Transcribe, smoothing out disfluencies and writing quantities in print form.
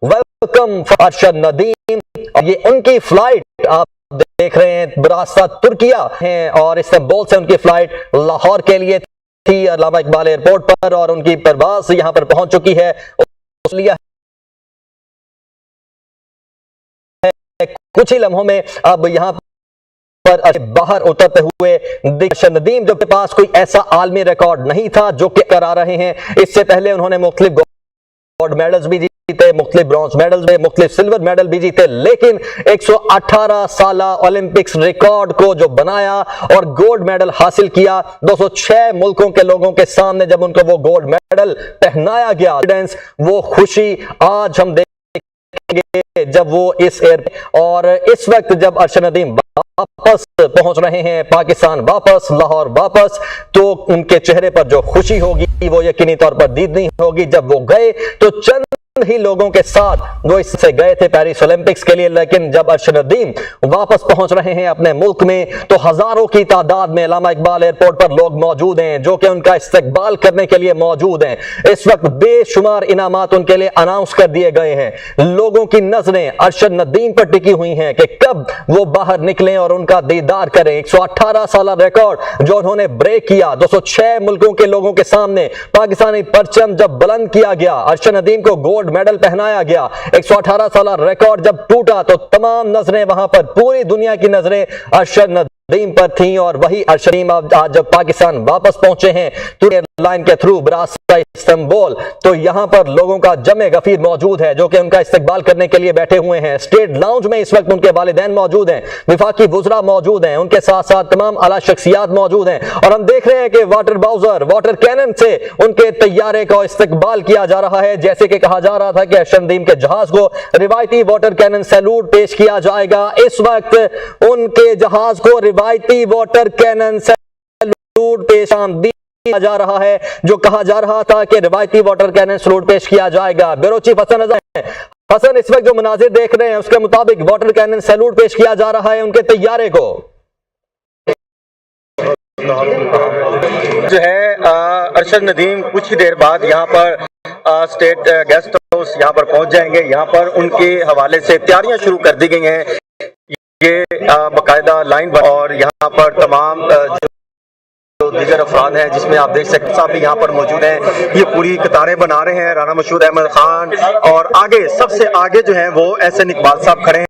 Welcome Arshad Nadeem. और ये उनकी फ्लाइट आप देख रहे हैं, रास्ता तुर्किया है और इस्तांबुल से उनकी फ्लाइट लाहौर के लिए थी अल्लामा इकबाल एयरपोर्ट पर, और उनकी परवाज यहां पर पहुंच चुकी है। कुछ ही लम्हों में अब यहां पर बाहर उतरते हुए अरशद नदीम, जो के पास कोई ऐसा आलमी रिकॉर्ड नहीं था जो कि करा रहे हैं। इससे पहले उन्होंने मुख्तलिफ गोल्ड मेडल्स भी जीते, मुख्तलिफ ब्रॉन्ज मेडल में, मुख्तलिफ सिल्वर मेडल भी जीते, लेकिन 118 साल ओलंपिक्स रिकॉर्ड को जो बनाया और गोल्ड मेडल हासिल किया 206 मुल्कों के लोगों के सामने, जब उनको वो गोल्ड मेडल पहनाया गया, वो खुशी आज हम देखेंगे जब वो इस और इस वक्त जब अरशद नदीम वापस पहुंच रहे हैं पाकिस्तान, वापस लाहौर वापस, तो उनके चेहरे पर जो खुशी होगी वो यकीनी तौर पर दीदनी होगी। जब वो गए तो चंद ही लोगों के साथ वो इससे गए थे पेरिस ओलंपिक्स के लिए, लेकिन जब अरशद नदीम वापस पहुंच रहे हैं अपने मुल्क में तो हजारों की तादाद में अल्लामा इकबाल एयरपोर्ट पर लोग मौजूद हैं जो कि उनका इस्तकबाल करने के लिए मौजूद हैं। इस वक्त बेशुमार इनामात उनके लिए अनाउंस कर दिए गए हैं। लोगों की नजरें अरशद नदीम पर टिकी हुई हैं कि कब वो बाहर निकलें और उनका दीदार करें। 118 साल रिकॉर्ड जो उन्होंने ब्रेक किया, 206 मुल्कों के लोगों के सामने पाकिस्तानी परचम जब बुलंद किया गया, अरशद नदीम को गोल्ड मेडल पहनाया गया, 118 साल रिकॉर्ड जब टूटा तो तमाम नजरें वहां पर, पूरी दुनिया की नजरें अरशद नदीम पर थी। और वही अरशद नदीम आज जब पाकिस्तान वापस पहुंचे हैं एयरलाइन के थ्रू रास्ता इस्तांबुल, तो यहां पर लोगों का जमे गफीर मौजूद है जो कि उनका इस्तकबाल करने के लिए बैठे हुए हैं। स्टेट लाउंज में इस वक्त उनके वालिदैन मौजूद हैं, विफाकी वुज़रा मौजूद हैं, उनके साथ साथ तमाम आला शख्सियात मौजूद हैं। और हम देख रहे हैं कि वाटर बाउजर, वाटर कैनन से उनके तैयारे का इस्तकबाल किया जा रहा है। जैसे कि कहा जा रहा था कि अरशद नदीम के जहाज को रिवायती वाटर कैनन सैल्यूट पेश किया जाएगा। इस वक्त उनके जहाज को रिवायती वाटर कैनन सैल्यूट पेश किया जा रहा है, जो कहा जा रहा था कि रिवायती वाटर कैनन सैल्यूट पेश किया जाएगा। ब्यूरो चीफ हसन इस वक्त जो मनाजिर देख रहे हैं उसके मुताबिक वाटर कैनन सैल्यूट पेश किया जा रहा है उनके तैयारे को। जो है अरशद नदीम कुछ ही देर बाद यहाँ पर स्टेट गेस्ट हाउस यहाँ पर पहुंच जाएंगे। यहाँ पर उनके हवाले से तैयारियां शुरू कर दी गई हैं, ये बाकायदा लाइन और यहाँ पर तमाम जो दीगर अफराद हैं जिसमें आप देख सकते साहब भी यहाँ पर मौजूद हैं। ये पूरी कतारें बना रहे हैं। राना मशहूद अहमद खान और आगे सबसे आगे जो है वो एहसन इकबाल साहब खड़े हैं।